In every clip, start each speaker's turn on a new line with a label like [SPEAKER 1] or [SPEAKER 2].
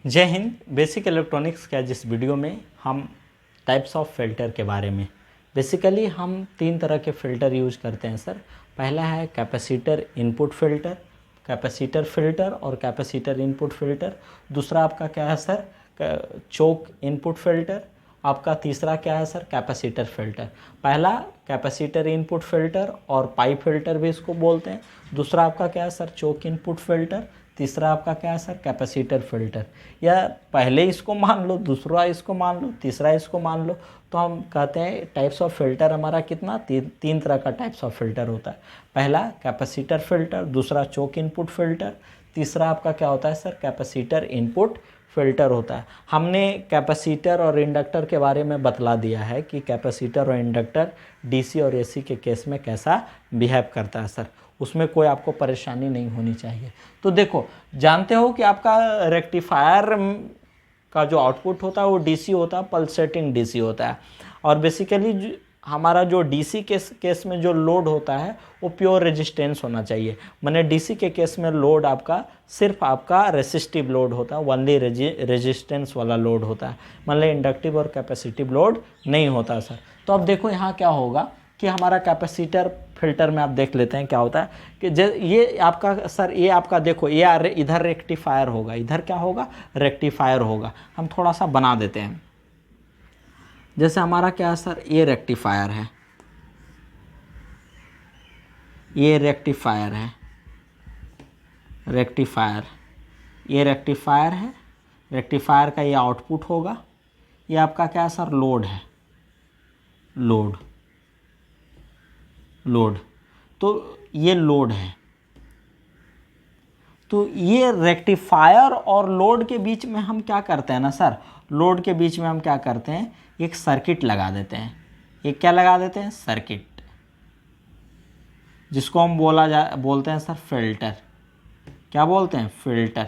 [SPEAKER 1] जय Hind. Basic electronics का जिस वीडियो में हम टाइप्स ऑफ फ़िल्टर के बारे में बेसिकली हम तीन तरह के फ़िल्टर यूज करते हैं सर। पहला है capacitor input filter, capacitor filter और कैपेसिटर इनपुट फ़िल्टर। दूसरा आपका क्या है सर, चोक इनपुट फ़िल्टर। आपका तीसरा क्या है सर, कैपेसिटर फ़िल्टर। पहला कैपेसिटर इनपुट फ़िल्टर और पाइप फ़िल्टर भी इसको बोलते हैं। दूसरा आपका क्या है सर, चोक इनपुट फ़िल्टर। तीसरा आपका क्या है सर, कैपेसिटर फ़िल्टर। या पहले इसको मान लो, दूसरा इसको मान लो, तीसरा इसको मान लो। तो हम कहते हैं टाइप्स ऑफ फ़िल्टर हमारा कितना, तीन तरह का टाइप्स ऑफ फ़िल्टर होता है। पहला कैपेसिटर फ़िल्टर, दूसरा चोक इनपुट फ़िल्टर, तीसरा आपका क्या होता है सर, कैपेसिटर इनपुट फ़िल्टर होता है। हमने कैपेसिटर और इंडक्टर के बारे में बतला दिया है कि कैपेसिटर और इंडक्टर डीसी और एसी के केस में कैसा बिहेव करता है सर। उसमें कोई आपको परेशानी नहीं होनी चाहिए। तो देखो, जानते हो कि आपका रेक्टिफायर का जो आउटपुट होता है वो डीसी होता है, पल्सेटिंग डीसी होता है। और बेसिकली हमारा जो डीसी केस में जो लोड होता है वो प्योर रेजिस्टेंस होना चाहिए। माने डीसी के केस में लोड आपका सिर्फ आपका रेसिस्टिव लोड होता है, ओनली रेजिस्टेंस वाला लोड होता है। मान लो इंडक्टिव और कैपेसिटिव लोड नहीं होता सर। तो अब देखो यहाँ क्या होगा कि हमारा कैपेसिटर फ़िल्टर में आप देख लेते हैं क्या होता है कि ये आपका सर, ये आपका देखो, ये इधर रेक्टिफायर होगा, इधर क्या होगा, रेक्टिफायर होगा। हम थोड़ा सा बना देते हैं। जैसे हमारा क्या है सर, ये रेक्टिफायर है, ये रेक्टिफायर है, रेक्टिफायर, ये रेक्टिफायर है। रेक्टिफायर का ये आउटपुट होगा। ये आपका क्या है सर, लोड है, लोड, लोड। तो ये लोड है। तो ये रेक्टिफायर और लोड के बीच में हम क्या करते हैं ना सर, लोड के बीच में हम क्या करते हैं, एक सर्किट लगा देते हैं। एक क्या लगा देते हैं, सर्किट, जिसको हम बोलते हैं सर फ़िल्टर। क्या बोलते हैं, फ़िल्टर।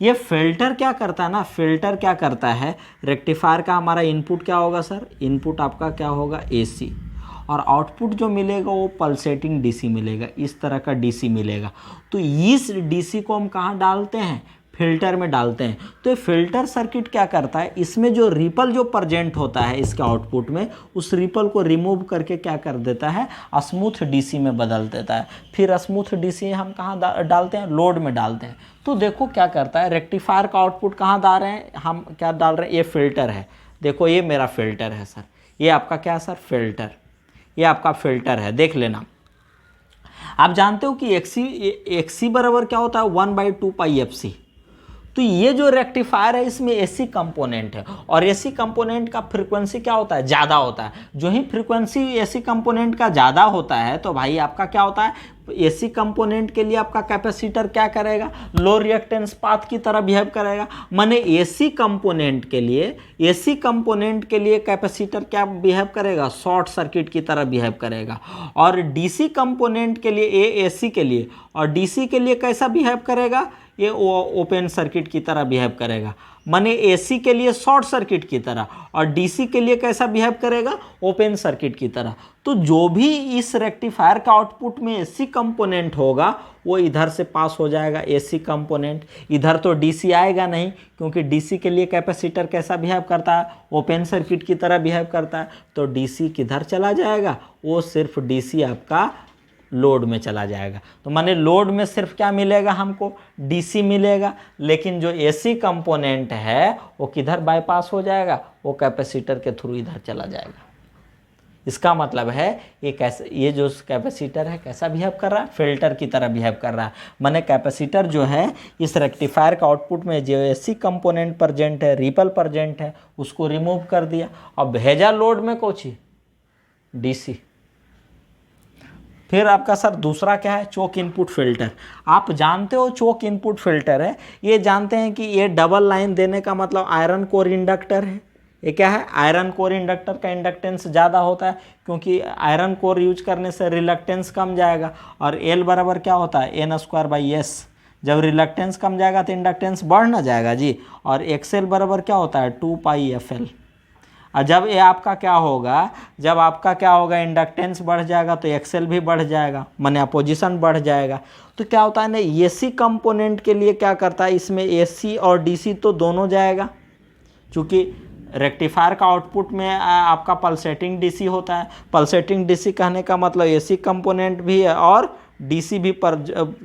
[SPEAKER 1] ये फ़िल्टर क्या करता है ना, फ़िल्टर क्या करता है, रेक्टिफायर का हमारा इनपुट क्या होगा सर, इनपुट आपका क्या होगा, एसी, और आउटपुट जो मिलेगा वो पल्सेटिंग डीसी मिलेगा, इस तरह का डीसी मिलेगा। तो इस डीसी को हम कहाँ डालते हैं, फिल्टर में डालते हैं। तो ये फिल्टर सर्किट क्या करता है, इसमें जो रिपल जो प्रेजेंट होता है इसके आउटपुट में, उस रिपल को रिमूव करके क्या कर देता है, स्मूथ डीसी में बदल देता है। फिर स्मूथ डीसी हम कहाँ डालते हैं, लोड में डालते हैं। तो देखो क्या करता है, रेक्टिफायर का आउटपुट कहाँ डाल रहे हैं, हम क्या डाल रहे हैं, ये फिल्टर है। देखो ये मेरा फिल्टर है सर, ये आपका क्या है सर, फिल्टर, ये आपका फिल्टर है, देख लेना। आप जानते हो कि एक्सी बराबर क्या होता है, 1/2πfc। तो ये जो रेक्टिफायर है इसमें एसी कंपोनेंट है, और एसी कंपोनेंट का फ्रीक्वेंसी क्या होता है, ज़्यादा होता है। जो ही फ्रीक्वेंसी एसी कंपोनेंट का ज़्यादा होता है तो भाई आपका क्या होता है, एसी कंपोनेंट के लिए आपका कैपेसिटर क्या करेगा, लो रिएक्टेंस पाथ की तरह बिहेव करेगा। माने एसी कंपोनेंट के लिए कैपेसिटर क्या बिहेव करेगा, शॉर्ट सर्किट की तरह बिहेव करेगा। और डीसी कंपोनेंट के लिए, एसी के लिए और डीसी के लिए कैसा बिहेव करेगा, ये ओपन सर्किट की तरह बिहेव करेगा। माने एसी के लिए शॉर्ट सर्किट की तरह और डीसी के लिए कैसा बिहेव करेगा, ओपन सर्किट की तरह। तो जो भी इस रेक्टिफायर का आउटपुट में एसी कंपोनेंट होगा वो इधर से पास हो जाएगा, एसी कंपोनेंट। इधर तो डीसी आएगा नहीं, क्योंकि डीसी के लिए कैपेसिटर कैसा बिहेव करता है, ओपन सर्किट की तरह बिहेव करता है। तो डीसी किधर चला जाएगा, वो सिर्फ डीसी आपका लोड में चला जाएगा। तो माने लोड में सिर्फ क्या मिलेगा हमको, डीसी मिलेगा। लेकिन जो एसी कंपोनेंट है वो किधर बाईपास हो जाएगा, वो कैपेसिटर के थ्रू इधर चला जाएगा। इसका मतलब है ये जो कैपेसिटर है कैसा बिहेव कर रहा है, फिल्टर की तरह बिहेव कर रहा है। माने कैपेसिटर जो है इस रेक्टिफायर का आउटपुट में जो एसी कंपोनेंट प्रेजेंट है, रिपल प्रेजेंट है, उसको रिमूव कर दिया। अब भेजा लोड में कोची, डीसी। फिर आपका सर दूसरा क्या है, चोक इनपुट फिल्टर। आप जानते हो चोक इनपुट फिल्टर है, ये जानते हैं कि ये डबल लाइन देने का मतलब आयरन कोर इंडक्टर है। ये क्या है, आयरन कोर इंडक्टर का इंडक्टेंस ज़्यादा होता है, क्योंकि आयरन कोर यूज करने से रिलक्टेंस कम जाएगा। और एल बराबर क्या होता है, n²/s। जब रिलक्टेंस कम जाएगा तो इंडक्टेंस बढ़ ना जाएगा जी। और एक्सएल बराबर क्या होता है, 2πfl। और जब ये आपका क्या होगा, जब आपका क्या होगा, इंडक्टेंस बढ़ जाएगा तो एक्सेल भी बढ़ जाएगा, माने अपोजिशन बढ़ जाएगा। तो क्या होता है ना, एसी कंपोनेंट के लिए क्या करता है, इसमें एसी और डीसी तो दोनों जाएगा, क्योंकि रेक्टिफायर का आउटपुट में आपका पल्सेटिंग डीसी होता है। पल्सेटिंग डीसी कहने का मतलब एसी कंपोनेंट भी है और डीसी भी पर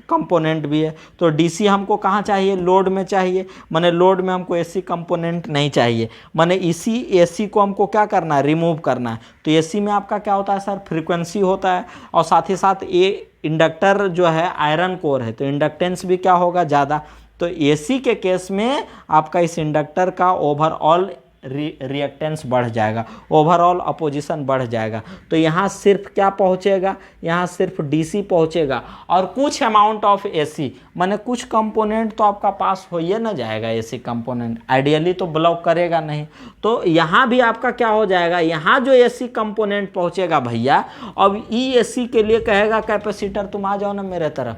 [SPEAKER 1] कंपोनेंट भी है। तो डीसी हमको कहाँ चाहिए, लोड में चाहिए, माने लोड में हमको एसी कंपोनेंट नहीं चाहिए, माने इसी एसी को हमको क्या करना है, रिमूव करना है। तो एसी में आपका क्या होता है सर, फ्रीक्वेंसी होता है, और साथ ही साथ ये इंडक्टर जो है आयरन कोर है, तो इंडक्टेंस भी क्या होगा, ज़्यादा। तो एसी के केस में आपका इस इंडक्टर का ओवरऑल रिएक्टेंस बढ़ जाएगा, ओवरऑल अपोजिशन बढ़ जाएगा। तो यहाँ सिर्फ क्या पहुँचेगा, यहाँ सिर्फ डीसी पहुँचेगा और कुछ अमाउंट ऑफ एसी, माने कुछ कंपोनेंट तो आपका पास हो ही ना जाएगा, एसी कंपोनेंट आइडियली तो ब्लॉक करेगा नहीं। तो यहाँ भी आपका क्या हो जाएगा, यहाँ जो एसी कंपोनेंट पहुँचेगा भैया, अब ई एसी के लिए कहेगा कैपेसिटर तुम आ जाओ ना मेरे तरफ,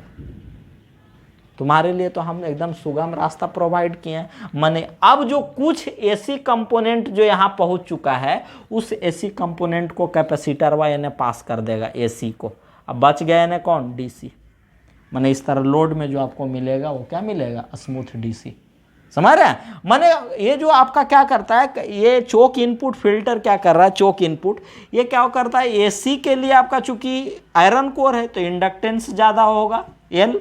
[SPEAKER 1] तुम्हारे लिए तो हम एकदम सुगम रास्ता प्रोवाइड किए हैं। माने अब जो कुछ एसी कंपोनेंट जो यहाँ पहुँच चुका है, उस एसी कंपोनेंट को कैपेसिटर वाला ने पास कर देगा एसी को, अब बच गए ना कौन, डीसी। माने इस तरह लोड में जो आपको मिलेगा वो क्या मिलेगा, स्मूथ डीसी। समझ रहे हैं, माने ये जो आपका क्या करता है, ये चोक इनपुट फिल्टर क्या कर रहा है, चोक इनपुट ये क्या करता है, एसी के लिए आपका चूंकि आयरन कोर है तो इंडक्टेंस ज़्यादा होगा एल,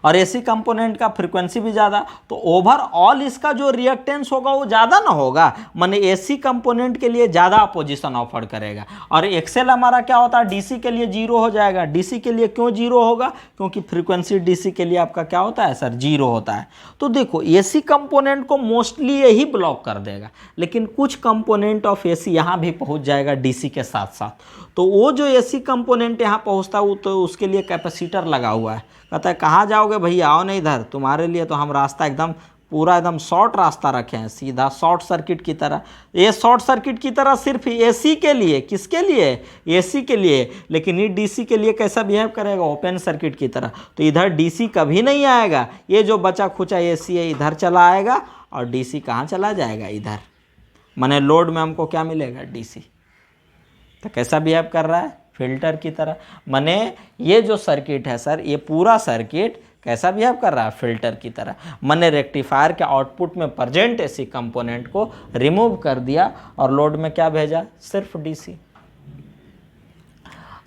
[SPEAKER 1] और एसी कंपोनेंट का फ्रीक्वेंसी भी ज़्यादा, तो ओवरऑल इसका जो रिएक्टेंस होगा वो ज़्यादा ना होगा, माने एसी कंपोनेंट के लिए ज़्यादा अपोजिशन ऑफर करेगा। और एक्सेल हमारा क्या होता है, डीसी के लिए जीरो हो जाएगा। डीसी के लिए क्यों जीरो होगा, क्योंकि फ्रीक्वेंसी डीसी के लिए आपका क्या होता है सर, जीरो होता है। तो देखो एसी कंपोनेंट को मोस्टली यही ब्लॉक कर देगा, लेकिन कुछ कंपोनेंट ऑफ एसी यहाँ भी पहुँच जाएगा डीसी के साथ साथ। तो वो जो एसी कंपोनेंट यहाँ पहुँचता है वो तो उसके लिए कैपेसिटर लगा हुआ है, कहता है कहाँ जाओगे भैया, आओ ना इधर, तुम्हारे लिए तो हम रास्ता एकदम पूरा एकदम शॉर्ट रास्ता रखे हैं, सीधा शॉर्ट सर्किट की तरह। ये शॉर्ट सर्किट की तरह सिर्फ एसी के लिए, किसके लिए, एसी के लिए, लेकिन ये डीसी के लिए कैसा बिहेव करेगा, ओपन सर्किट की तरह। तो इधर डीसी कभी नहीं आएगा, ये जो बचा खुचा एसी है इधर चला आएगा और डीसी कहाँ चला जाएगा, इधर। माने लोड में हमको क्या मिलेगा, डीसी। तो कैसा बिहेव कर रहा है, फिल्टर की तरह। माने ये जो सर्किट है सर, ये पूरा सर्किट कैसा बिहेव कर रहा है, फिल्टर की तरह। माने रेक्टिफायर के आउटपुट में प्रेजेंट एसी कंपोनेंट को रिमूव कर दिया और लोड में क्या भेजा, सिर्फ डीसी।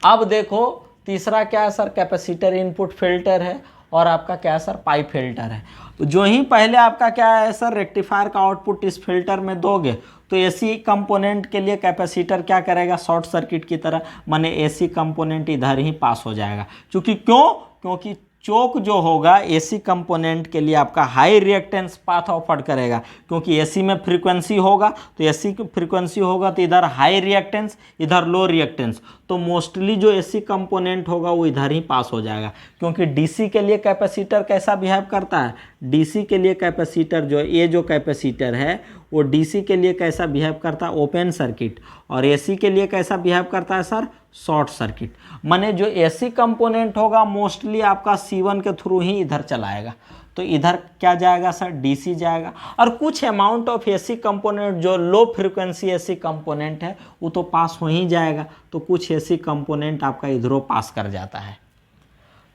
[SPEAKER 1] अब देखो तीसरा क्या है सर, कैपेसिटर इनपुट फिल्टर है, और आपका क्या है सर, पाइप फिल्टर है। जो ही पहले आपका क्या है सर, रेक्टिफायर का आउटपुट इस फिल्टर में दोगे तो एसी कंपोनेंट के लिए कैपेसिटर क्या करेगा, शॉर्ट सर्किट की तरह, माने एसी कंपोनेंट इधर ही पास हो जाएगा। क्योंकि चोक जो होगा एसी कंपोनेंट के लिए आपका हाई रिएक्टेंस पाथ ऑफर करेगा, क्योंकि एसी में फ्रीक्वेंसी होगा, तो एसी की फ्रीक्वेंसी होगा तो इधर हाई रिएक्टेंस, इधर लो रिएक्टेंस, तो मोस्टली जो एसी कंपोनेंट होगा वो इधर ही पास हो जाएगा। क्योंकि डीसी के लिए कैपेसिटर कैसा बिहेव करता है, डीसी के लिए कैपेसिटर जो ये जो कैपेसिटर है वो डीसी के लिए कैसा बिहेव करता है, ओपन सर्किट, और एसी के लिए कैसा बिहेव करता है सर, शॉर्ट सर्किट। माने जो एसी कंपोनेंट होगा मोस्टली आपका C1 के थ्रू ही इधर चलाएगा, तो इधर क्या जाएगा सर, डीसी जाएगा। और कुछ अमाउंट ऑफ एसी कंपोनेंट जो लो फ्रीक्वेंसी एसी कंपोनेंट है वो तो पास हो ही जाएगा, तो कुछ एसी कंपोनेंट आपका इधरों पास कर जाता है।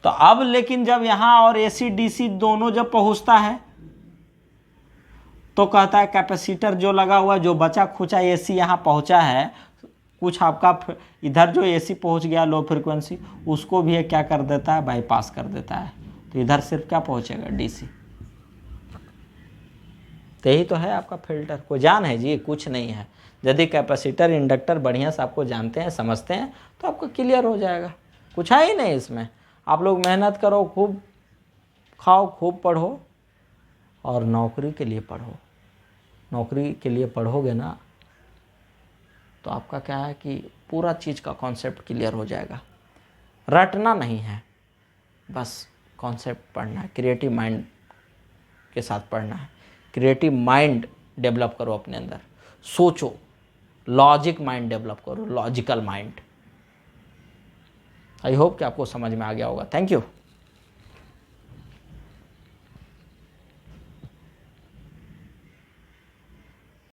[SPEAKER 1] तो अब लेकिन जब यहाँ और एसी डीसी दोनों जब पहुँचता है तो कहता है कैपेसिटर जो लगा हुआ, जो बचा खुचा एसी यहाँ पहुँचा है, कुछ आपका इधर जो एसी पहुँच गया लो फ्रीक्वेंसी, उसको भी क्या कर देता है, बाईपास कर देता है। तो इधर सिर्फ क्या पहुँचेगा, डीसी। तो यही तो है आपका फिल्टर। कोई जान है जी, कुछ नहीं है। यदि कैपेसिटर इंडक्टर बढ़िया से आपको जानते हैं, समझते हैं, तो आपको क्लियर हो जाएगा। कुछ है ही नहीं इसमें। आप लोग मेहनत करो, खूब खाओ, खूब पढ़ो, और नौकरी के लिए पढ़ो। नौकरी के लिए पढ़ोगे ना तो आपका क्या है कि पूरा चीज़ का कॉन्सेप्ट क्लियर हो जाएगा। रटना नहीं है, बस कॉन्सेप्ट पढ़ना है, क्रिएटिव माइंड के साथ पढ़ना है। क्रिएटिव माइंड डेवलप करो अपने अंदर, सोचो, लॉजिक माइंड डेवलप करो, लॉजिकल माइंड। आई होप कि आपको समझ में आ गया होगा। Thank you.